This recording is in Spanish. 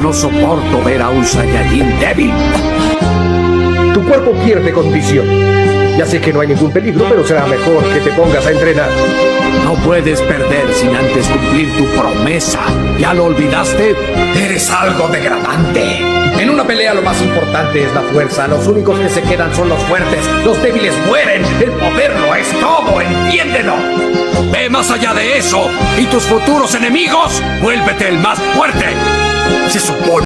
No soporto ver a un Saiyajin débil. Tu cuerpo pierde condición. Ya sé que no hay ningún peligro, pero será mejor que te pongas a entrenar. No puedes perder sin antes cumplir tu promesa. ¿Ya lo olvidaste? Eres algo degradante. En una pelea lo más importante es la fuerza. Los únicos que se quedan son los fuertes. Los débiles mueren. El poder lo es todo. ¡Entiéndelo! Ve más allá de eso. ¿Y tus futuros enemigos? Vuélvete el más fuerte. Se supone